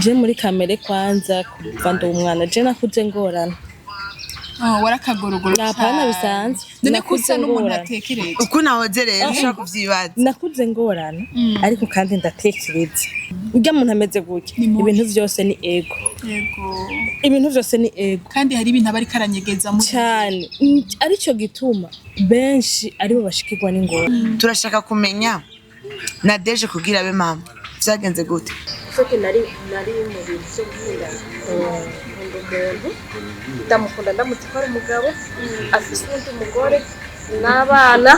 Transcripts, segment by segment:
je muri kamere kwanza kuva ndo umwana je nakuze ngorana warakagorogoro napana bisanzwe none kusa n'umuntu atekereza uko nahoze rero ushaka kuvyibaza nakuze ngorana ariko kandi ndatekereza urya muntu ameze gutya ibintu vyose ni ego ibintu vyose ni ego kandi hari ibintu abari karanyegeza mu cyane arico gituma benshi aribo bashikirwa n'ingorane turashaka kumenya Nadeje kugira abe mama vyagenze gute soke nari mu bintu byo gukunda umuntu ndamukunda ndamutwara umugabo afise undi mugore n'abana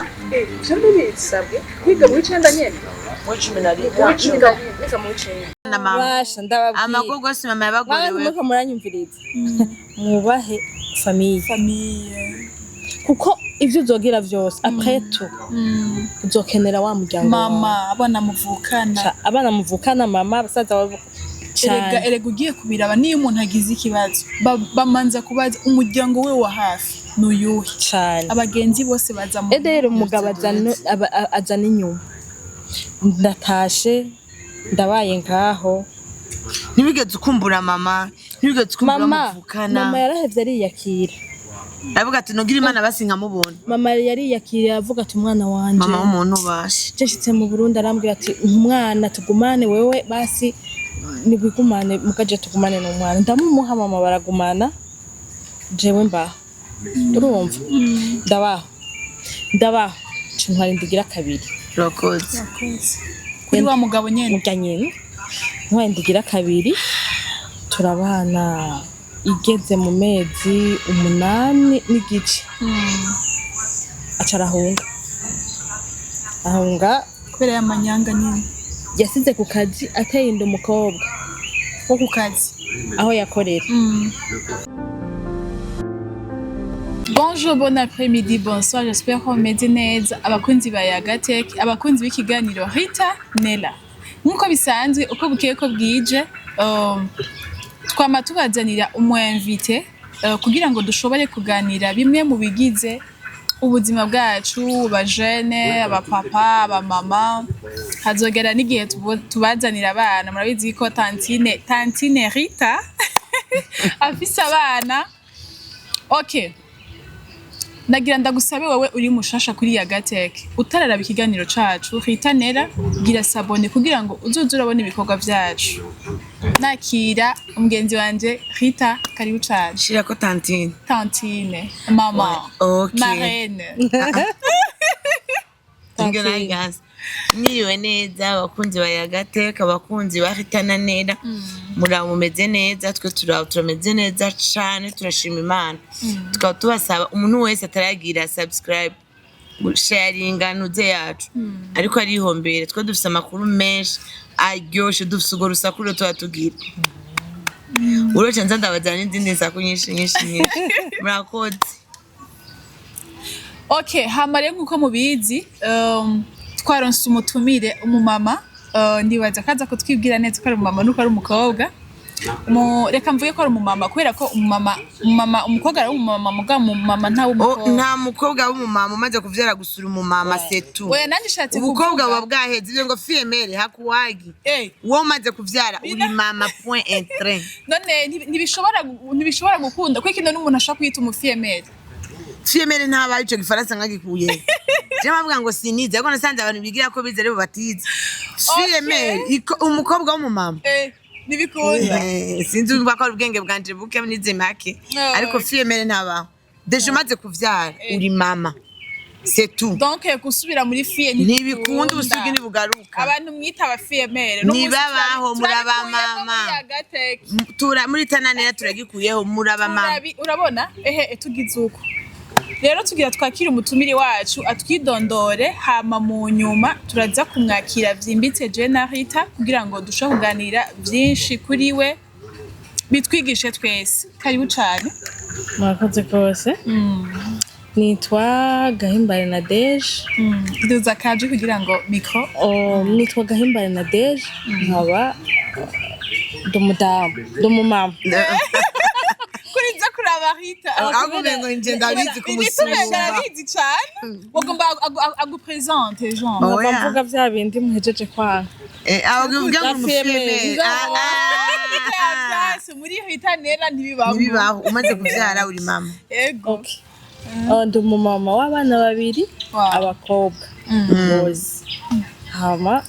cyane bisabwe kwiga mu icenda nyene mu 10 mu icenda basha ndababwiye amagogo si mama yabagorewe muko muranyumviriza mubahe famille kuko ivyo uzogira vyose après tout uzokenera wa muryango mama abana muvukana mama basaza babo erega ugiye kubiraba niyo umuntu agize ikibazo bamanza kubaza umuryango we wa hafi n'uyuhe cyane abagenzi bose baza mu rero umugabo azana inyuma ndatashe ndabaye ngaho ntibigeze ukumbura mama ntibigeze ukumbura muvukana mama yarahevye ariyakira aravuga ati nogira imana basinka mubona mama yariyakiriye avuga ati umwana wanje mama w'umuntu bashe cyashitse mu Burundi arambwira ati umwana tugumane wewe basi nibigumane mukaje tugumane n'umwana ndamumuha mama baragumana jewe mba urumva ndabaho ntwari ndigira kabiri rokoze kuri wa mugabo nyene muganyene ntwari ndigira kabiri turabana igeze mu mezi 8 n'igice ahunga kubera y'amanyanga nyine yasize ku kazi ateye inda umukobwa wo ku kazi aho yakorera Bonjour, bon après-midi, bonsoir, j'espère qu'on meze neza abakunzi ba Yagatech, abakunzi b'ikiganiro Rita Nella. Nkuko bisanzwe uko bukeye ko bwije twama tubazanira umwinvite kugira ngo dushobore kuganira bimwe mu bigize ubuzima bwacu ba jeune aba papa aba mama hazogera n'igihe tubazanira abana murabizi ko tantine Rita afise abana okay nagira ndagusabe wowe uri mushasha kuri Yagatech utararaba ikiganiro cacu Rita Nella gira sabone kugira ngo uzoze urabona ibikorwa vyacu nakira umugenzi wanje Rita karibu cyane shira ko tantine mama okay marraine guys niwe neza abakunzi ba Yagatech abakunzi ba Rita Nella muramumeze neza twe turameze neza cyane turashima Imana tukaba tubasaba umuntu wese ataragira subscribe sharing anuze yacu ariko arihombere twe dufise amakuru menshi aryoshe dufise ugo rusakuro twatugira uroje nza ndabazana n'izindi nsako nyinshi murakoze okay hamare nkuko mubizi twaronse umutumire umumama ndibaza kaza ko twibwira neza ko ari umumama nuko ari umukobwa reka mvuye ko ari umumama kubera ko umukobwa ari umumama muga umumama nta w'umukobwa nta mukobwa w'umumama umaze kuvyara gusura umumama setu we nandi shatse ubukobwa bwaheze ibyo ngo femelle hakuwagi wo maze kuvyara uri mama point entre none ntibishobora gukunda kuko kino n'umuntu ashaka kwita umufemelle femelle ntaba ico gifaransa ngagikuye je mavuga ngo sinize ariko nasanze abantu bigira ko bize rebo batize femelle umukobwa w'umumama nibikunda sinzi ubwo ko ubwenge bwanje buke nize make ariko femelle ntaba deje maze kuvyara uri mama c'est tout donc kusubira muri fille ntibikunda ubusugi nibugaruka abantu mwita aba femelle nibabaho muraba mama muri Rita Nella turagikuyeho muraba mama urabona tugize uko rero tugira twakira umutumire wacu atwidondore hama mu nyuma turaza kumwakira vyimbitse je na Rita kugira ngo dusha kuganira vyinshi kuri we bitwigishe twese karibu cyane murakoze kose nitwa Gahimbare Nadeje duza kaje kugira ngo micro nitwa Gahimbare Nadeje nkaba ndumumama kuriza kuraba Rita akubengo nje ndabizi kumusura ndabizi cyane wagomba agupresente Jean bavuga vya bindi muhejeje kwanga abavuga ngo umufemelle bose muri hita nera ntibibaho ntibibaho umaze kuvyara uri mama ego ndi umumama w'abana babiri abakobwa bose hama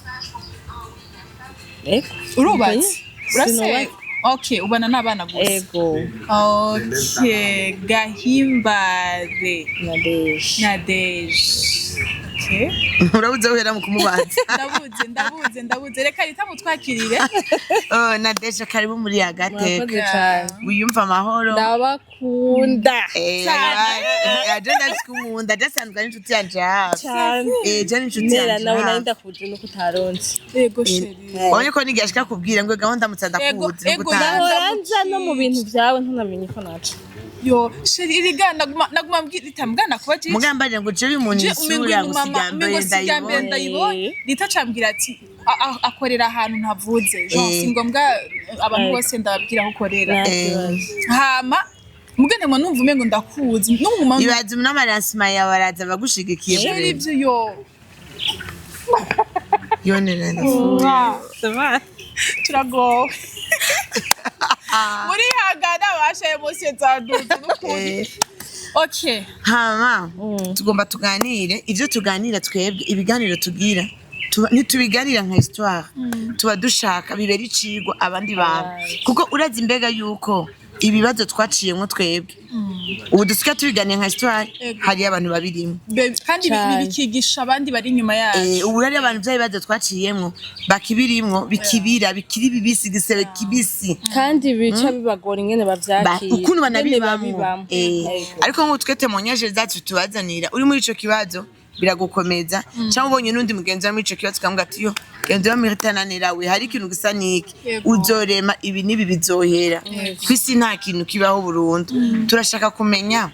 urubatse urase okay ubana n'abana gusa ego okay gahimbare nadeje okay urabuze uhera mu kumubaza ndabuze reka rita mutwakirire nadeje karibu muri Agateka wiyumva amahoro ndabakunda aje ndakumunda ndasanzwe ari inshuti yanje hafi je ni inshuti yanje nawe nari ndakuje nuko utaronse yego sheri onye ko nigashika kubwira ngo gahunda mutsa ndakuze nuko utaranza no mu bintu byawe ntunamenye ko naca yo sheri iriga naguma mbwira itamugana kuba je mugambarira ngo je uyu muntu isura gusigambe ndayibonye litacambwira ati akorera ahantu ntavuze je singombwa abantu bose ndababwira aho korera hama mugene mo numva umengo ndakuzi numva ibaze n'amaransima yawe araza bagushigikiye sheri ibyo yo yonera turagowe muri hagana bashaye munsi zaduze n'ukuri okay hama tugomba tuganire ivyo tuganira twebwe ibiganiro tugira ntitubiganira nka histoire tuba dushaka bibera icigwa abandi bantu kuko urazi imbega yuko ibibazo twaciyemwo twebwe ubu dusika tubiganira nka histoire hari abantu babirimo kandi bikigisha abandi bari inyuma yacu ubu rero abantu by'ibibazo twaciyemwo bakibirimwo bikibira bikiri bibisi gisebe kibisi kandi bica bibagora ingene bavyakira ukuntu banabibamwo ariko ngo twete monyaje zacu tubazanira uri muri ico kibazo biragukomeza cyangwa ubonye nundi mugenzi wa muri ico kibazo kamwe ati yo gende wamiritananira we hari ikintu gisa niki uzorema ibi nibi bizohera kwisi nta kintu kibaho burundu turashaka kumenya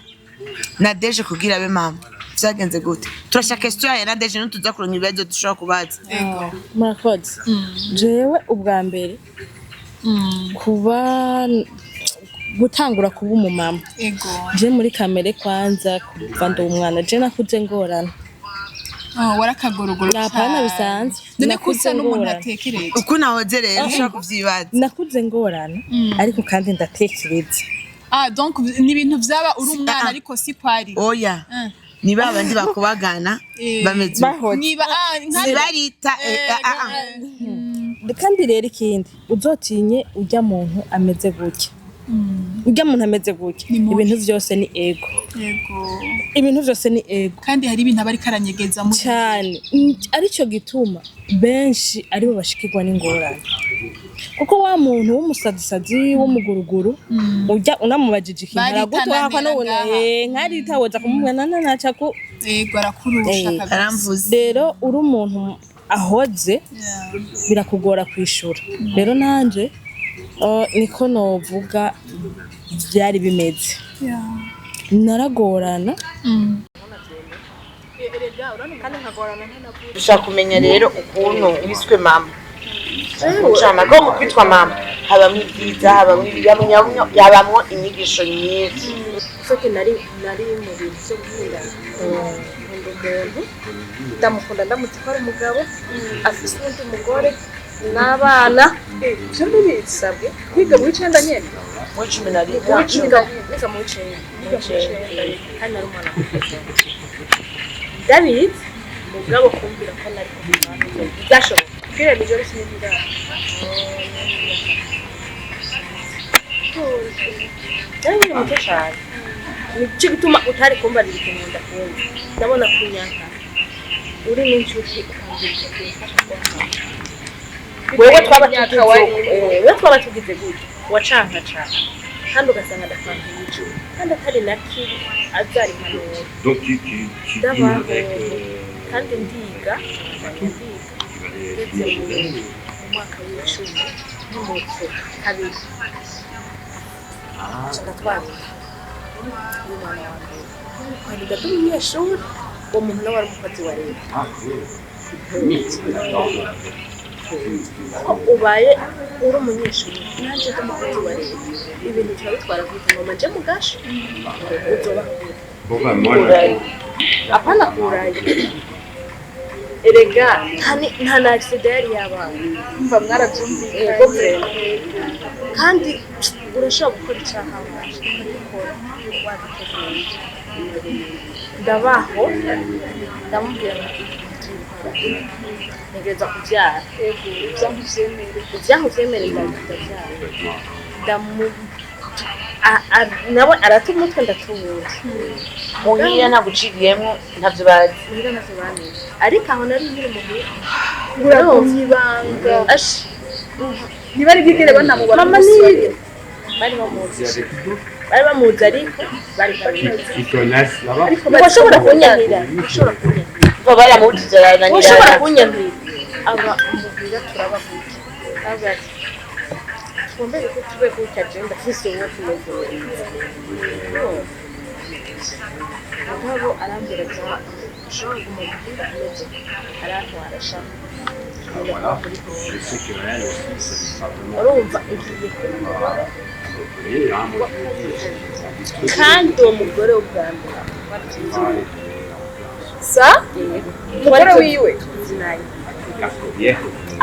Nadeje kugira be mama byagenze gute turashaka histoire ya Nadeje n'utuza kuronka ibibazo dushobora kubaza murakoze jewe ubwa mbere kuba gutangura kuba umumama je muri kamere kwanza kuva ndo umwana je nakuze ngorana warakagorogoro napana bisanzwe none kusa n'umuntu atekereza uko nahoze rero ushaka kuvyibaza nakuze ngorana ariko kandi ndatekereza donc ni ibintu vyaba uri umwana ariko si kwari oya ni babandi bakubagana bameze niba barita kandi rero ikindi uzotinye ujya muntu ameze gutya ujya muntu ameze gutya ibintu vyose ni ego ibintu vyose ni ego kandi hari ibintu abari karanyegeza mu cyane arico gituma benshi ari bo bashikirwa n'ingorane kuko wa muntu w'umusadisadi w'umuguruguru ujya unamubajije ikintu aragutwara kwa none nkari tawoza kumubona naca ko ego arakurusha aramvuze rero uri umuntu ahoze birakugora kwishura rero nanje niko novuga byari bimeze naragorana dushaka kumenya rero ukuntu wiswe mama ucana ko kwitwa mama habamwe ibyiza habamwe yabamwo inyigisho nyinshi soke nari mu bintu byo gukunda umuntu ndamukunda ndamutwara umugabo afise undi mugore n'abana cyo bisabwe kwiga mu wicenda nyene mu 10 niga mu wicenda kandi nari umwana David mugabo kumbira ko nari kumwana byashoboka kwira nijoro sinibira David mutashara nicyo gituma utari kumbarira ikintu ndakunda ndabona kunyaka uri n'inshuti ukambira wewe twaba tugize gutya wacanka cyane kandi ugasanga adafanga imico kandi atari nakiri azari impanuro ndabaho kandi ndiga ndetse mu mwaka w'icumi n'umutwe kabiri ndatwara umwana wa mbere kwandika umunyeshuri uwo muntu nawe ari umukozi wa leta ubaye uri umunyeshuri nanjye ndi umukozi wa leta ibintu turabitwara kuko mama nje mu gashi uzoba apana kuraye erega nta na accident yari yabaye mva mwarabyumvikanye kandi urashobora gukora icyaha ukagikora wabiteguye ndabaho ndamubwira ntegereza kubyara ibyankubyemere ndabyara nawe arata umutwe ndatubura muhira ntabwo uciriyemo ntabyo bazi muhira ntacyo bamenye ariko aho nari nkiri muhira uragumye ibanga niba ari bwigere banamubara mama niyo bari bamuzi ariko bari bashobora kunyahira baba baramubujije arananira ushobora kunyahira aba muhira turabavuga aba twumve ko tube gutya agenda fise uwo kumuvura mugabo arambwira ati ushobora kumuvura ameze arantwara ashaka urumva igiye kumubara kandi uwo mugore w'ubwa mbere sa umugore wiwe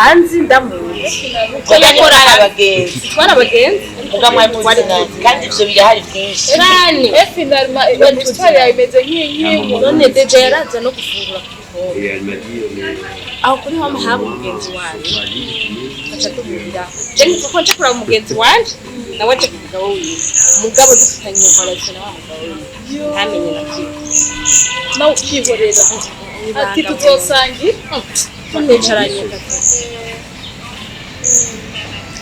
anzi ndamuzi ko yakora abagenzi twara abagenzi ugamwa muzinanye kandi ivyo birahari byinshi cyane finalma histoire yawe imeze nk'iyi none deje yaraza no gufungura aho kuri home haba umugenzi wanjye aca tubwira je niko nje kuraba umugenzi wanjye nawe aje kumugabo wiwe umugabo dufitanye relation na wa mugabo wiwe ntamenye na kimwe nawe ukihorera ati tuzosangira tunicaranye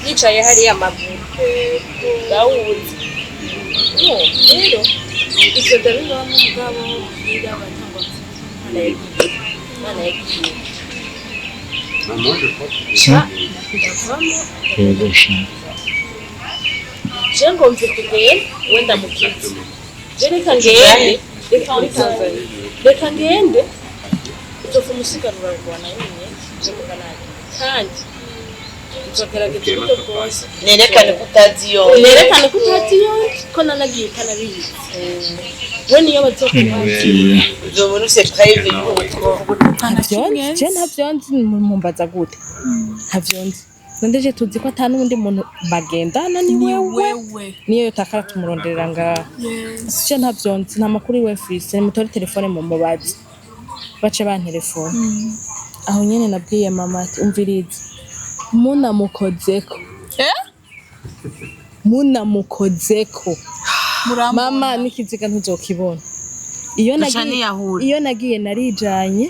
yicaye hariya amaguru gawuzi rero ivyo ndabiba n'umugabo bwira abatangwa mana yagiye je ngomvye kugenda wenda mukizi je reka ngende reka ngende uzofa umusiganura rwana nyine je mukanani kandi uzogerageza uburyo bwose nerekane ko utazi yo nerekane ko utazi yo ko nanagiye kanabizi we niyo bazokubwira uzobona use private yuko je ntavyonzi mumbaza gute ntavyonzi nondeje tuzi ko atanu undi muntu bagendana ni wewe niyo yotakara tumuronderera ngaha je ntavyonzi nta makuru iwe fise mutore telefone mu mubazi bace bantelefone aho nyene nabwiye mama ati umvirize munamukozeko munamukozeko mama nikiziga ntuzokibona iyo nagiye narijanye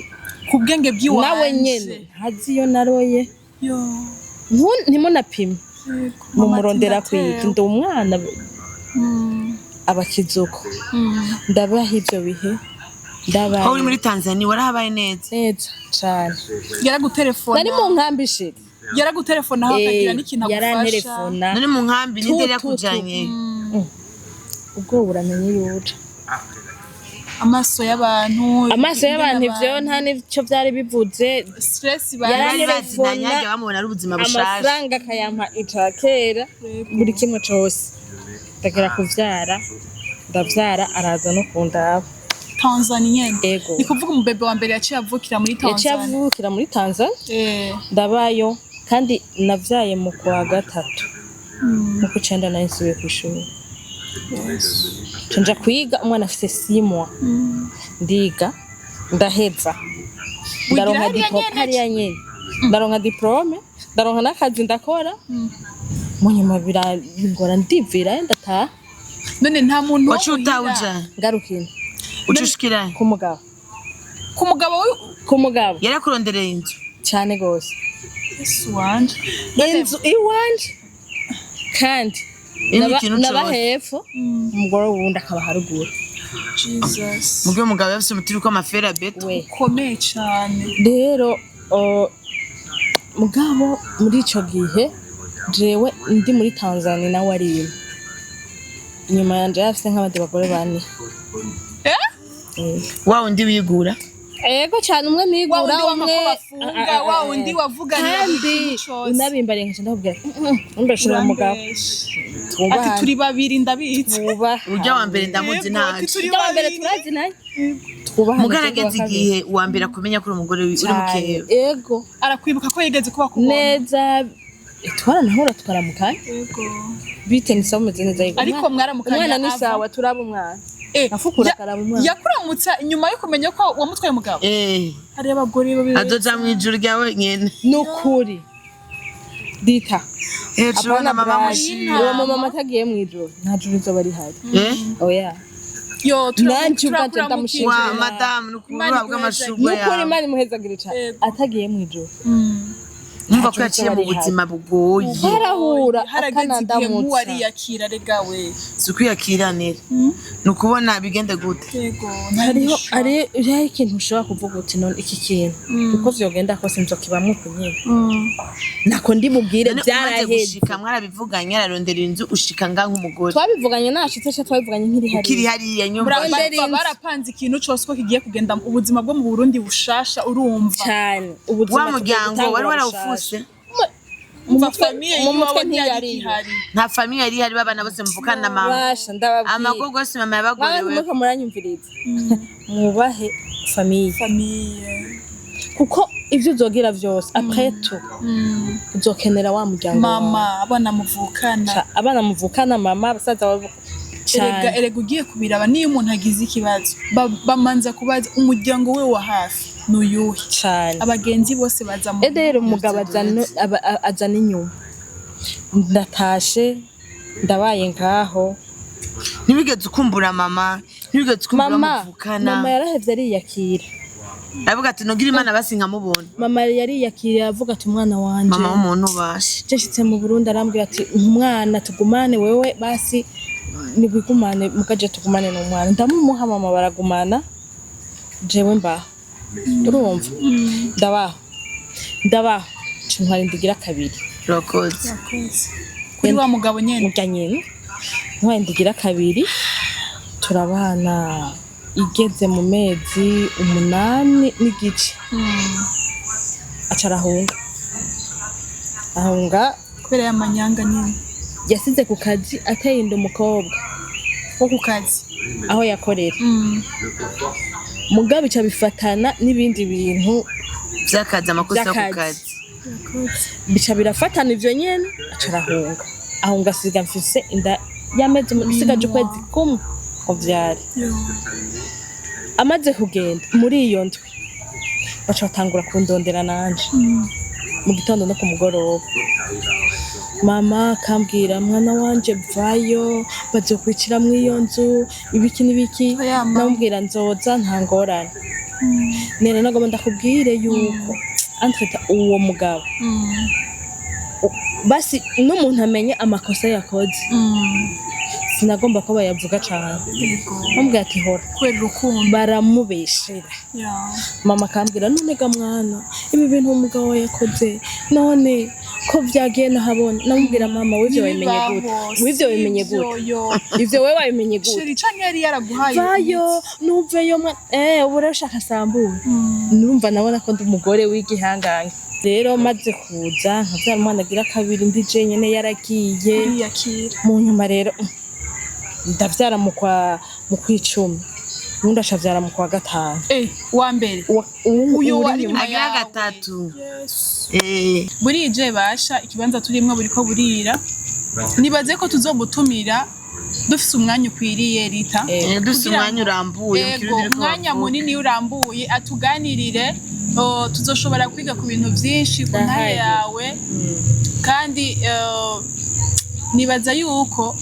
kubwenge byiwanje nawe nyene hazi iyo naroye ntimunapime mumurondera kwiga ndi umwana abakizuko ndabaha ivyo bihe ndabaye aho uri muri Tanzania warahabaye neza cyane yaragutelefona nari mu nkambi shiri yaragutelefona aho akagira n'ikintu agufasha nari mu nkambi ninde yakujanye ubwo buramenye yuca amaso y'abantu ivyo nta n'icyo byari bivuze stress bari bazinanye bamubona ari ubuzima bushaje amafaranga akayampa itakera buri kimwe cyose ndagera kuvyara ndavyara araza no kundaba Tanzania ego ni kuvuga umubebe wa mbere yaciye avukira muri Tanzania ndabayo kandi navyaye mu kwa gatatu mu kucenda nahisubiye kw'ishuri nja kwiga umwana afite 6 mois ndiga ndaheza ndaronka diplome hariya nyene ndaronka diplome ndaronka n'akazi ndakora mu nyuma birangora ndivira ndataha none nta muntu wacutawuja ngarukina ucushikira ku mugabo yarakurondereye inzu cyane gose Yesu wanje inzu iwanje kandi naba hepfo umugore wundi akaba haruguru Jesus mugwe mugabo yafise umutiri ko amafera beto ukomeye cyane rero mugabo muri ico gihe jewe ndi muri Tanzania nawe ari inyuma yanje yafise nk'abandi bagore bane wa undi wigura ego cyane umwe nigura umwe wa undi wavuga kandi unabimbariye nkaje ndabwira umbashira umugabo ati turi babiri ndabitse ujya wa mbere ndamuzi nanje ujya wa mbere turazi naye twubahane mugarageze igihe uwambere kumenya ko uri umugore uri mukeba ego arakwibuka ko yigeze kuba kubona neza twaranahura tukaramukanya yego bite ni sawa meze neza ariko mwaramukanya umwana ni sawa turaba umwana afukura karaba umwana yakuramutsa nyuma yo kumenya ko wamutwaye umugabo hari abagore babiri adoza mu ijuru ryawe nyene nukuri dita hejuru na mama mushira uwo mama atagiye mu ijuru nta juru izoba rihari oya yo nanje ubwanje ndamushimira wa madame nukuru bw'amashugwe yawe nukuri imana imuhezagire cyane atagiye mu ijuru numva ko yaciye mu buzima bugoye harahura harageze igihe muwari yakira regawe sikwiyakiranira nukubona bigende gute yego hariho ari ikintu ushobora kuvuga uti none iki kintu uko vyogenda kose nzokibamwe kunyene nako ndimubwire byaraheze gushika mwarabivuganye ararondera inzu ushika nga nk'umugore twabivuganye nashitse cyo twabivuganye ukiri hariya nyumva barapanze ikintu cyose ko kigiye kugenda ubuzima bwo mu Burundi bushasha urumva cyane ubuzima wa muryango wari warawufuse umva famille mu mutwe yiwe ntiyari nta famille yari hari babana bose muvukana na mama basha ndababwiye amagogo yose mama yabagorewe muko muranyumviriza mubahe famille kuko ivyo uzogira vyose après tout uzokenera wa muryango mama abana muvukana mama basaza erega ugiye kubiraba niyo umuntu agize ikibazo bamanza kubaza umuryango we wa hafi nuyuhe cyane abagenzi bose baza mu rero umugabo azana inyuma ndatashe ndabaye ngaho ntibigeze ukumbura mama ntibigeze ukumbura muvukana mama yarahevye ariyakira aravuga ati nogira imana basi nkamubona mama yariyakira avuga ati umwana wanje mama w'umuntu bashe cyashitse mu Burundi arambwira ati umwana tugumane wewe basi nibigumane mukaje tugumane n'umwana ndamumuha mama baragumana jewe mba urumva ndabaho ntwari ndigira kabiri rokoze kuri wa mugabo nyene muganyene ntwari ndigira kabiri turabana igeze mu mezi 8 n'igice ahunga kubera y'amanyanga nyene yasize ku kazi atayinda umukobwa wo ku kazi aho yakorera mugabe bica bifatana n'ibindi bintu byakaza amakosa ku kazi bica birafatana ivyo nyene ahunga asiga mfise inda yameze musigaje ukwezi kumwe ko vyari amaze kugenda muri iyo ndwi baca batangura kundondera nanje mu gitondo no ku mugoroba mama kambwira mwana wanje vayo bazokwicira mu iyo nzu ibiki n'ibiki nambwira nzoza nta ngorane nera nagomba ndakubwire yuko entreta uwo mugabo basi n'umuntu amenye amakosa yakoze sinagomba ko bayavuga cyane bambwira ati hora kwera urukundo baramubeshera mama kambwira none ga mwana ibi bintu umugabo yakoze none ko vyagiye nahabona namubwira mama wivyo wabimenye gute ivyo wewe wabimenye gute sheri canke yari yaraguhaye vayo nuveyo ubu rero ushaka sambura numva nabona ko ndi umugore w'igihangange rero maze kuza nkavyara umwana agira kabiri ndi je nyene yaragiye mu nyuma rero ndavyara mu kwicumi ubundi ashavyara mu kwa gatanu wa mbere uyu wari nyuma ya gatatu burije basha ikibanza turimwe buriko burira nibaze ko tuzobutumira dufise umwanya ukwiriye Rita dufise umwanya urambuye umwanya munini urambuye atuganirire tuzoshobora kwiga ku bintu vyinshi ku ntare yawe kandi nibaza yuko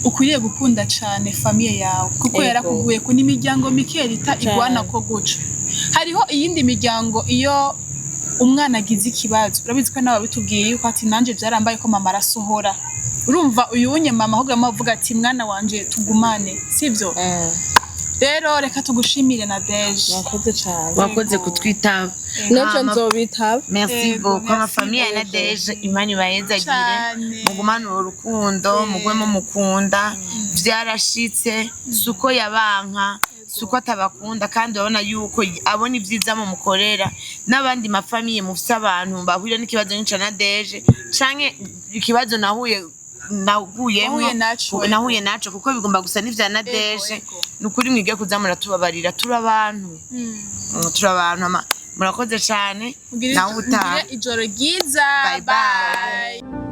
ukwiriye gukunda cyane famille yawe kuko yarakuguye ko n'imiryango mike Rita igwana ko guca hariho iyindi miryango iyo umwana agize ikibazo urabizi ko nawe bitubwiye yuko ati nanje byarambaye ko mama arasohora urumva uyunye mama ahubwo amavuga ati mwana wanje tugumane sivyo rero reka tugushimire na Deje wakoze kutwitaba noco nzobitaba merci beaucoup ama famille na Deje imani bayezagire mugumane urukundo mugwemo mukunda vyarashitse suko yabanka suko atabakunda kandi urabona yuko abona ivyiza mu mukorera n'abandi mafamiye mufise abantu bahurira n'ikibazo n'inca na Deje canke ikibazo nahuye naguyemo nahuye naco kuko bigomba gusa n'ivya Nadege nukuri mwige kuza muratubabarira turi abantu murakoze cyane nawe utaha ijoro ryiza bye